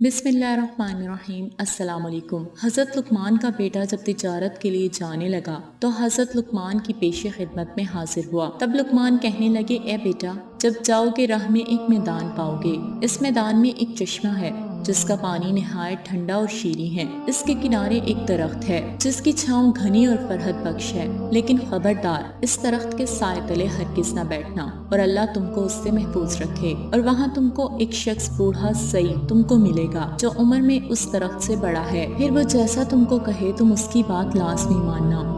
بسم اللہ الرحمن الرحیم۔ السلام علیکم۔ حضرت لقمان کا بیٹا جب تجارت کے لیے جانے لگا تو حضرت لقمان کی پیش خدمت میں حاضر ہوا۔ تب لقمان کہنے لگے، اے بیٹا، جب جاؤ گے راہ میں ایک میدان پاؤ گے۔ اس میدان میں ایک چشمہ ہے جس کا پانی نہایت ٹھنڈا اور شیریں ہے۔ اس کے کنارے ایک درخت ہے جس کی چھاؤں گھنی اور فرحت بخش ہے، لیکن خبردار، اس درخت کے سائے تلے ہرگز نہ بیٹھنا، اور اللہ تم کو اس سے محفوظ رکھے۔ اور وہاں تم کو ایک شخص بوڑھا سعید تم کو ملے گا جو عمر میں اس درخت سے بڑا ہے، پھر وہ جیسا تم کو کہے تم اس کی بات لازمی ماننا۔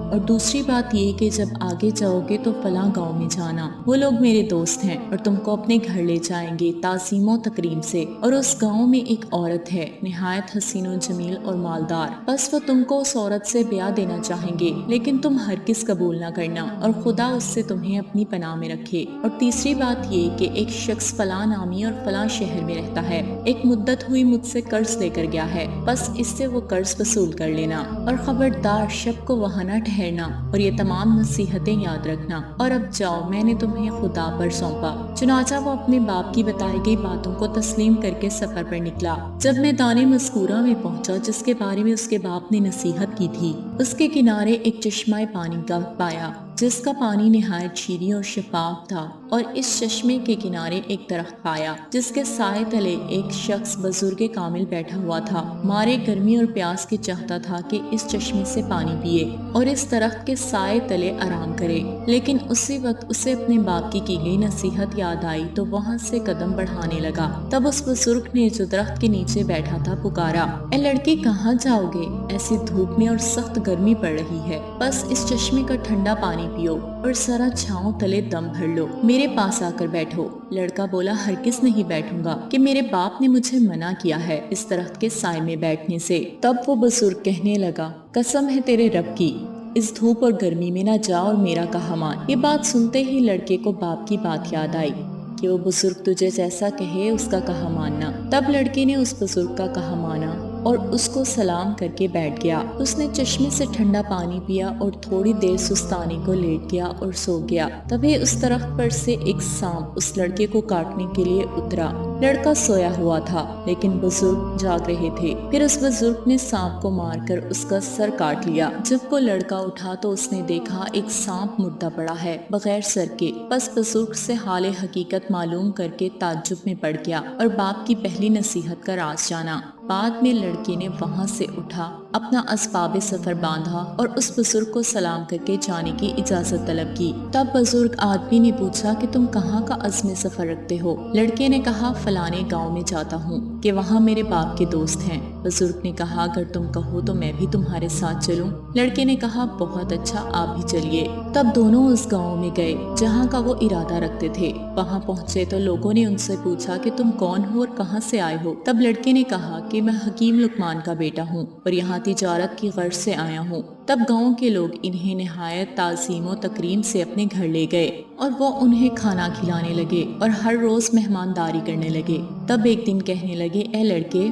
اور دوسری بات یہ کہ جب آگے جاؤ گے تو فلاں گاؤں میں جانا، وہ لوگ میرے دوست ہیں اور تم کو اپنے گھر لے جائیں گے تعظیم و تکریم سے۔ اور اس گاؤں میں ایک عورت ہے نہایت حسین و جمیل اور مالدار، بس وہ تم کو اس عورت سے بیاہ دینا چاہیں گے، لیکن تم ہرگز قبول نہ کرنا، اور خدا اس سے تمہیں اپنی پناہ میں رکھے۔ اور تیسری بات یہ کہ ایک شخص فلاں نامی اور فلاں شہر میں رہتا ہے، ایک مدت ہوئی مجھ سے قرض لے کر گیا ہے، بس اس سے وہ قرض وصول کر لینا، اور خبردار شب کو وہاں نہ ٹھہرنا، اور یہ تمام نصیحتیں یاد رکھنا۔ اور اب جاؤ، میں نے تمہیں خدا پر سونپا۔ چنانچہ وہ اپنے باپ کی بتائی گئی باتوں کو تسلیم کر کے سفر پر نکلا۔ جب میدان مذکورہ میں پہنچا جس کے بارے میں اس کے باپ نے نصیحت کی تھی، اس کے کنارے ایک چشمہ پانی کا پایا جس کا پانی نہایت شیریں اور شفاف تھا، اور اس چشمے کے کنارے ایک درخت پایا جس کے سائے تلے ایک شخص بزرگ کامل بیٹھا ہوا تھا، مارے گرمی اور پیاس کے چاہتا تھا کہ اس چشمے سے پانی پیے اور اس درخت کے سائے تلے آرام کرے، لیکن اسی وقت اسے اپنے باپ کی گئی نصیحت یاد آئی تو وہاں سے قدم بڑھانے لگا۔ تب اس بزرگ نے جو درخت کے نیچے بیٹھا تھا پکارا، اے لڑکے، کہاں جاؤ گے؟ ایسی دھوپ میں اور سخت گرمی پڑ رہی ہے، بس اس چشمے کا ٹھنڈا پانی پیو اور ذرا چھاؤں تلے دم بھر لو، میرے پاس آ کر بیٹھو۔ لڑکا بولا، ہرگز نہیں بیٹھوں گا، کہ میرے باپ نے مجھے منع کیا ہے اس درخت کے سائے میں بیٹھنے سے۔ تب وہ بزرگ کہنے لگا، قسم ہے تیرے رب کی، اس دھوپ اور گرمی میں نہ جا اور میرا کہا مان۔ یہ بات سنتے ہی لڑکے کو باپ کی بات یاد آئی کہ وہ بزرگ تجھے جیسا کہے اس کا کہا ماننا۔ تب لڑکے نے اس بزرگ کا کہا مانا اور اس کو سلام کر کے بیٹھ گیا۔ اس نے چشمے سے ٹھنڈا پانی پیا اور تھوڑی دیر سستانے کو لیٹ گیا اور سو گیا۔ تبھی اس درخت پر سے ایک سانپ اس لڑکے کو کاٹنے کے لیے اترا۔ لڑکا سویا ہوا تھا لیکن بزرگ جاگ رہے تھے۔ پھر اس بزرگ نے سانپ کو مار کر اس کا سر کاٹ لیا۔ جب وہ لڑکا اٹھا تو اس نے دیکھا ایک سانپ مردہ پڑا ہے بغیر سر کے۔ بس بزرگ سے حال حقیقت معلوم کر کے تعجب میں پڑ گیا اور باپ کی پہلی نصیحت کا راز جانا۔ بعد میں لڑکے نے وہاں سے اٹھا، اپنا اسباب سفر باندھا اور اس بزرگ کو سلام کر کے جانے کی اجازت طلب کی۔ تب بزرگ آدمی نے پوچھا کہ تم کہاں کا عزم سفر رکھتے ہو؟ لڑکے نے کہا، فلانے گاؤں میں جاتا ہوں کہ وہاں میرے باپ کے دوست ہیں۔ بزرگ نے کہا، اگر تم کہو تو میں بھی تمہارے ساتھ چلوں؟ لڑکے نے کہا، بہت اچھا، آپ بھی چلیے۔ تب دونوں اس گاؤں میں گئے جہاں کا وہ ارادہ رکھتے تھے۔ وہاں پہنچے تو لوگوں نے ان سے پوچھا کہ تم کون ہو اور کہاں سے آئے ہو؟ تب لڑکے نے کہا کہ میں حکیم لقمان کا بیٹا ہوں اور یہاں تجارت کی غرض سے آیا ہوں۔ تب گاؤں کے لوگ انہیں نہایت تعظیم و تکریم سے اپنے گھر لے گئے اور وہ انہیں کھانا کھلانے لگے اور ہر روز مہمانداری کرنے لگے۔ تب ایک دن کہنے لگے، اے لڑکے،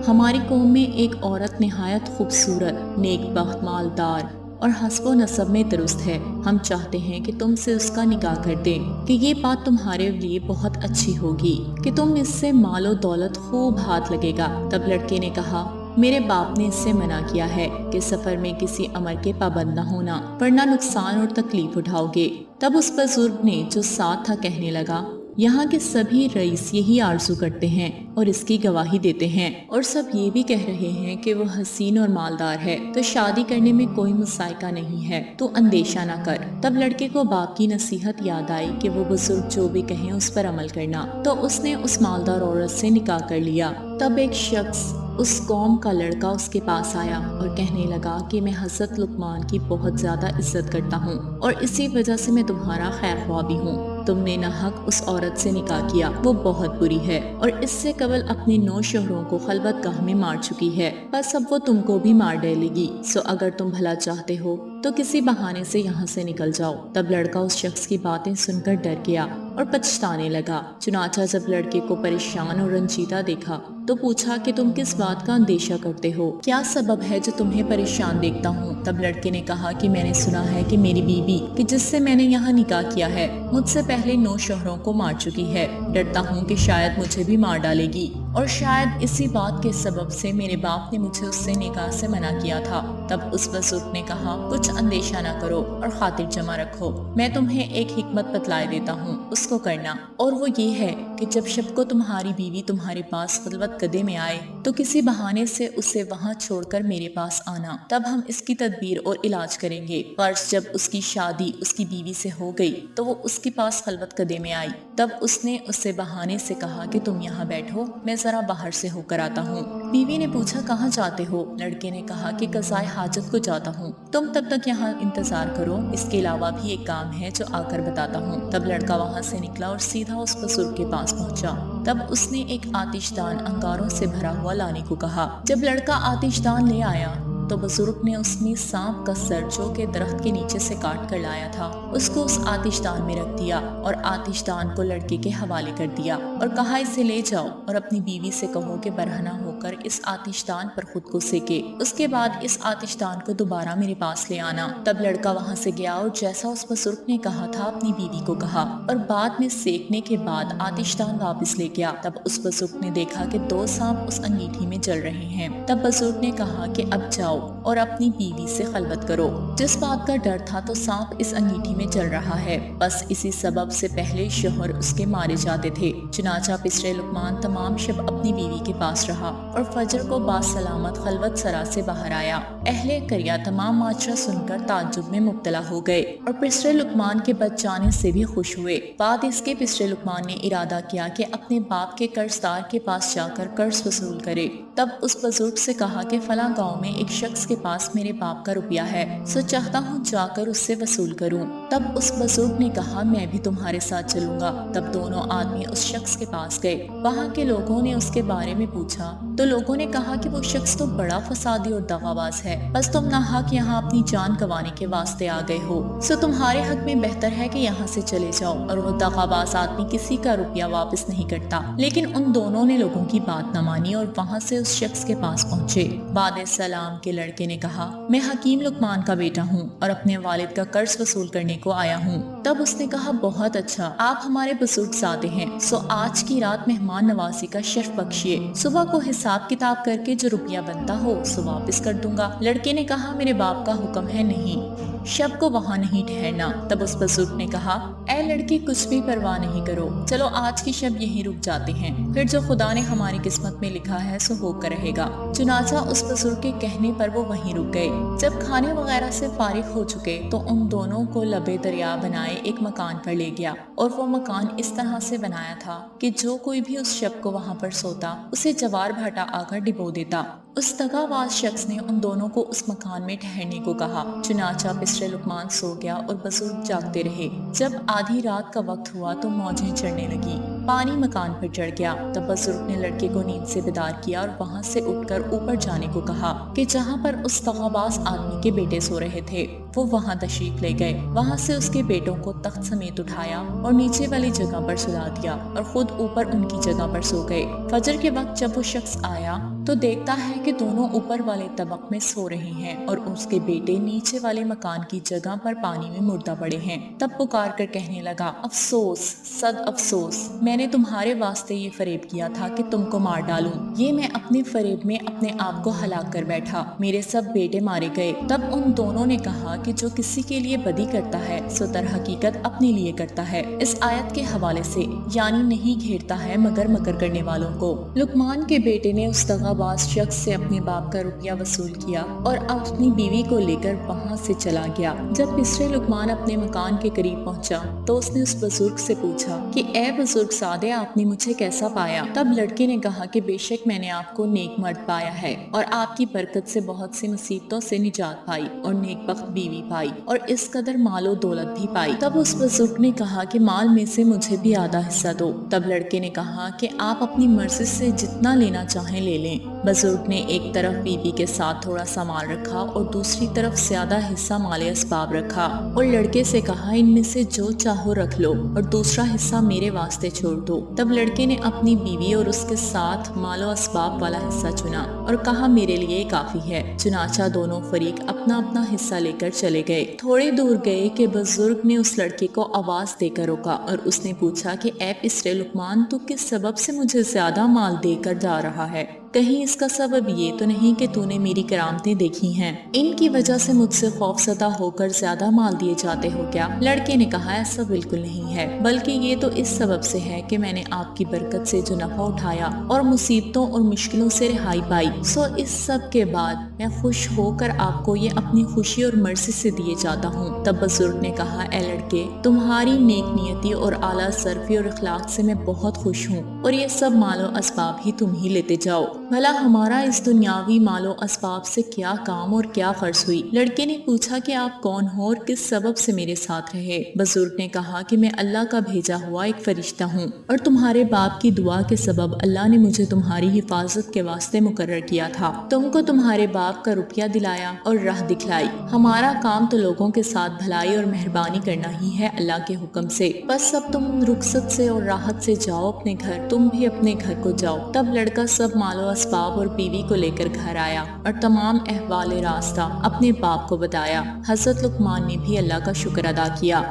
ہماری قوم میں ایک عورت نہایت خوبصورت، نیک بخت، مالدار اور حسب و نسب میں درست ہے۔ ہم چاہتے ہیں کہ تم سے اس کا نکاح کر دیں، کہ یہ بات تمہارے لیے بہت اچھی ہوگی، کہ تم اس سے مال و دولت خوب ہاتھ لگے گا۔ تب لڑکے نے کہا، میرے باپ نے اس سے منع کیا ہے کہ سفر میں کسی امر کے پابند نہ ہونا، ورنہ نقصان اور تکلیف اٹھاؤ گے۔ تب اس بزرگ نے جو ساتھ تھا کہنے لگا، یہاں کے سبھی رئیس یہی آرزو کرتے ہیں اور اس کی گواہی دیتے ہیں، اور سب یہ بھی کہہ رہے ہیں کہ وہ حسین اور مالدار ہے، تو شادی کرنے میں کوئی مسائقہ نہیں ہے، تو اندیشہ نہ کر۔ تب لڑکے کو باپ کی نصیحت یاد آئی کہ وہ بزرگ جو بھی کہیں اس پر عمل کرنا، تو اس نے اس مالدار عورت سے نکاح کر لیا۔ تب ایک شخص، اس قوم کا لڑکا، اس کے پاس آیا اور کہنے لگا کہ میں حضرت لقمان کی بہت زیادہ عزت کرتا ہوں اور اسی وجہ سے میں تمہارا خیر خواہ بھی ہوں۔ تم نے ناحق اس عورت سے نکاح کیا، وہ بہت بری ہے اور اس سے قبل اپنے 9 شوہروں کو خلوت گاہ میں مار چکی ہے، بس اب وہ تم کو بھی مار ڈالے گی، سو اگر تم بھلا چاہتے ہو تو کسی بہانے سے یہاں سے نکل جاؤ۔ تب لڑکا اس شخص کی باتیں سن کر ڈر گیا اور پچھتانے لگا۔ چنانچہ جب لڑکے کو پریشان اور رنجیدہ دیکھا تو پوچھا کہ تم کس بات کا اندیشہ کرتے ہو؟ کیا سبب ہے جو تمہیں پریشان دیکھتا ہوں؟ تب لڑکے نے کہا کہ میں نے سنا ہے کہ میری بیوی کہ جس سے میں نے یہاں نکاح کیا ہے مجھ سے پہلے 9 شوہروں کو مار چکی ہے، ڈرتا ہوں کہ شاید مجھے بھی مار ڈالے گی۔ اور شاید اسی بات کے سبب سے میرے باپ نے مجھے اس سے نکاح سے منع کیا تھا۔ تب اس بزرگ نے کہا کچھ اندیشہ نہ کرو اور خاطر جمع رکھو، میں تمہیں ایک حکمت بتلائے دیتا ہوں، اس کو کرنا، اور وہ یہ ہے کہ جب شب کو تمہاری بیوی تمہارے پاس خلوت قدے میں آئے تو کسی بہانے سے اسے وہاں چھوڑ کر میرے پاس آنا، تب ہم اس کی تدبیر اور علاج کریں گے۔ فرض جب اس کی شادی اس کی بیوی سے ہو گئی تو وہ اس کے پاس خلوت قدے میں آئی، تب اس نے اس سے بہانے سے کہا کہ تم یہاں بیٹھو، میں ذرا باہر سے ہو کر آتا ہوں۔ بیوی نے پوچھا کہاں جاتے ہو؟ لڑکے نے کہا کہ قضائے حاجت کو جاتا ہوں، تم تب تک یہاں انتظار کرو، اس کے علاوہ بھی ایک کام ہے جو آ کر بتاتا ہوں۔ تب لڑکا وہاں سے نکلا اور سیدھا اس بزرگ کے پاس پہنچا۔ تب اس نے ایک آتش دان انگاروں سے بھرا ہوا لانے کو کہا۔ جب لڑکا آتش دان لے آیا تو بزرگ نے اس میں سانپ کا سر جو کہ درخت کے نیچے سے کاٹ کر لایا تھا اس کو اس آتش دان میں رکھ دیا اور آتش دان کو لڑکے کے حوالے کر دیا اور کہا اسے لے جاؤ اور اپنی بیوی سے کہو کہ برہنہ ہو کر اس آتش دان پر خود کو سیکے، اس کے بعد اس آتش دان کو دوبارہ میرے پاس لے آنا۔ تب لڑکا وہاں سے گیا اور جیسا اس بزرگ نے کہا تھا اپنی بیوی کو کہا اور بعد میں سیکنے کے بعد آتش دان واپس لے گیا۔ تب اس بزرگ نے دیکھا کہ 2 سانپ اس انگیٹھی میں جل رہے ہیں۔ تب بزرگ نے کہا کہ اب جاؤ اور اپنی بیوی سے خلوت کرو، جس بات کا ڈر تھا تو سانپ اس انگیٹھی میں جل رہا ہے، بس اسی سبب سے پہلے شوہر اس کے مارے جاتے تھے۔ چنانچہ پسرے لقمان تمام شب اپنی بیوی کے پاس رہا اور فجر کو باسلامت خلوت سرا سے باہر آیا۔ اہل قریہ تمام معاشرہ سن کر تعجب میں مبتلا ہو گئے اور پسرے لقمان کے بچ جانے سے بھی خوش ہوئے۔ بعد اس کے پسرے لقمان نے ارادہ کیا کہ اپنے باپ کے قرض دار کے پاس جا کر قرض وصول کرے۔ تب اس بزرگ سے کہا کہ فلاں گاؤں میں ایک شخص کے پاس میرے باپ کا روپیہ ہے، سو چاہتا ہوں جا کر اس سے وصول کروں۔ تب اس بزرگ نے کہا میں بھی تمہارے ساتھ چلوں گا۔ تب دونوں آدمی اس شخص کے پاس گئے۔ وہاں کے لوگوں نے اس کے بارے میں پوچھا تو لوگوں نے کہا کہ وہ شخص تو بڑا فسادی اور دغاباز ہے، بس تم ناحق یہاں اپنی جان گنوانے کے واسطے آ گئے ہو، سو تمہارے حق میں بہتر ہے کہ یہاں سے چلے جاؤ۔ اور وہ دغاباز آدمی کسی کا روپیہ واپس نہیں کرتا، لیکن ان دونوں نے لوگوں کی بات نہ مانی اور وہاں سے اس شخص کے پاس پہنچے۔ بعد سلام کے لڑکے نے کہا میں حکیم لقمان کا بیٹا ہوں اور اپنے والد کا قرض وصول کرنے کو آیا ہوں۔ تب اس نے کہا بہت اچھا، آپ ہمارے بزرگ زادے ہیں، سو آج کی رات مہمان نوازی کا شرف بخشیے، صبح کو حساب کتاب کر کے جو روپیہ بنتا ہو سو واپس کر دوں گا۔ لڑکے نے کہا میرے باپ کا حکم ہے نہیں، شب کو وہاں نہیں ٹھہرنا۔ تب اس بزرگ نے کہا اے لڑکی کچھ بھی پرواہ نہیں کرو، چلو آج کی شب یہیں رک جاتے ہیں، پھر جو خدا نے ہماری قسمت میں لکھا ہے سو ہو کر رہے گا۔ چنانچہ اس بزرگ کے کہنے پر وہ وہیں رک گئے۔ جب کھانے وغیرہ سے فارغ ہو چکے تو ان دونوں کو لبے دریا بنائے ایک مکان پر لے گیا، اور وہ مکان اس طرح سے بنایا تھا کہ جو کوئی بھی اس شب کو وہاں پر سوتا اسے جوار بھاٹا آ کر ڈبو دیتا۔ اس دغاباز شخص نے ان دونوں کو اس مکان میں ٹھہرنے کو کہا۔ چنانچہ پسرے لقمان سو گیا اور بزرگ جاگتے رہے۔ جب آدھی رات کا وقت ہوا تو موجیں چڑھنے لگی، پانی مکان پر چڑھ گیا۔ تب بزرگ نے لڑکے کو نیند سے بیدار کیا اور وہاں سے اٹھ کر اوپر جانے کو کہا کہ جہاں پر اس دغاباز آدمی کے بیٹے سو رہے تھے وہ وہاں تشریف لے گئے۔ وہاں سے اس کے بیٹوں کو تخت سمیت اٹھایا اور نیچے والی جگہ پر سلا دیا اور خود اوپر ان کی جگہ پر سو گئے۔ فجر کے وقت جب وہ شخص آیا تو دیکھتا ہے کہ دونوں اوپر والے طبق میں سو رہے ہیں اور اس کے بیٹے نیچے والے مکان کی جگہ پر پانی میں مردہ پڑے ہیں۔ تب پکار کر کہنے لگا افسوس، صد افسوس، میں نے تمہارے واسطے یہ فریب کیا تھا کہ تم کو مار ڈالوں، یہ میں اپنے فریب میں اپنے آپ کو ہلاک کر بیٹھا، میرے سب بیٹے مارے گئے۔ تب ان دونوں نے کہا کہ جو کسی کے لیے بدی کرتا ہے سو در حقیقت اپنے لیے کرتا ہے، اس آیت کے حوالے سے، یعنی نہیں گھیرتا ہے مگر مکر کرنے والوں کو۔ لقمان کے بیٹے نے اس دغاباز شخص سے اپنے باپ کا روپیہ وصول کیا اور اپنی بیوی کو لے کر وہاں سے چلا گیا۔ جب پسرے لقمان اپنے مکان کے قریب پہنچا تو اس نے اس بزرگ سے پوچھا کہ اے بزرگ زادے آپ نے مجھے کیسا پایا؟ تب لڑکے نے کہا کہ بے شک میں نے آپ کو نیک مرد پایا ہے اور آپ کی برکت سے بہت سی مصیبتوں سے نجات پائی اور نیک بخت بیوی پائی اور اس قدر مال و دولت بھی پائی۔ تب اس بزرگ نے کہا کہ مال میں سے مجھے بھی آدھا حصہ دو۔ تب لڑکے نے کہا کہ آپ اپنی مرضی سے جتنا لینا چاہیں لے لیں۔ بزرگ نے ایک طرف بیوی کے ساتھ تھوڑا سا مال رکھا اور دوسری طرف زیادہ حصہ مال اسباب رکھا اور لڑکے سے کہا ان میں سے جو چاہو رکھ لو اور دوسرا حصہ میرے واسطے چھوڑ دو۔ تب لڑکے نے اپنی بیوی اور اس کے ساتھ مال و اسباب والا حصہ چنا اور کہا میرے لیے کافی ہے۔ چنانچہ دونوں فریق اپنا اپنا حصہ لے کر چلے گئے۔ تھوڑے دور گئے کہ بزرگ نے اس لڑکے کو آواز دے کر روکا اور اس نے پوچھا کہ اے پسرے لقمان، تو کس سبب سے مجھے زیادہ مال دے کر جا رہا ہے؟ کہیں اس کا سبب یہ تو نہیں کہ تو نے میری کرامتیں دیکھی ہیں، ان کی وجہ سے مجھ سے خوف زدہ ہو کر زیادہ مال دیے جاتے ہو کیا؟ لڑکے نے کہا ایسا بالکل نہیں ہے، بلکہ یہ تو اس سبب سے ہے کہ میں نے آپ کی برکت سے جو نفع اٹھایا اور مصیبتوں اور مشکلوں سے رہائی پائی، سو اس سب کے بعد میں خوش ہو کر آپ کو یہ اپنی خوشی اور مرضی سے دیے جاتا ہوں۔ تب بزرگ نے کہا اے لڑکے، تمہاری نیک نیتی اور اعلیٰ ظرفی اور اخلاق سے میں بہت خوش ہوں، اور یہ سب مال و اسباب ہی تم ہی لیتے جاؤ، بھلا ہمارا اس دنیاوی مال و اسباب سے کیا کام اور کیا غرض ہوئی؟ لڑکے نے پوچھا کہ آپ کون ہو اور کس سبب سے میرے ساتھ رہے؟ بزرگ نے کہا کہ میں اللہ کا بھیجا ہوا ایک فرشتہ ہوں، اور تمہارے باپ کی دعا کے سبب اللہ نے مجھے تمہاری حفاظت کے واسطے مقرر کیا تھا، تم کو تمہارے باپ کا روپیہ دلایا اور راہ دکھلائی۔ ہمارا کام تو لوگوں کے ساتھ بھلائی اور مہربانی کرنا ہی ہے اللہ کے حکم سے، بس اب تم رخصت سے اور راحت سے جاؤ اپنے گھر، تم بھی اپنے گھر کو جاؤ۔ تب لڑکا سب مال و اسباب اور بیوی کو لے کر گھر آیا اور تمام احوال راستہ اپنے باپ کو بتایا۔ حضرت لقمان نے بھی اللہ کا شکر ادا کیا۔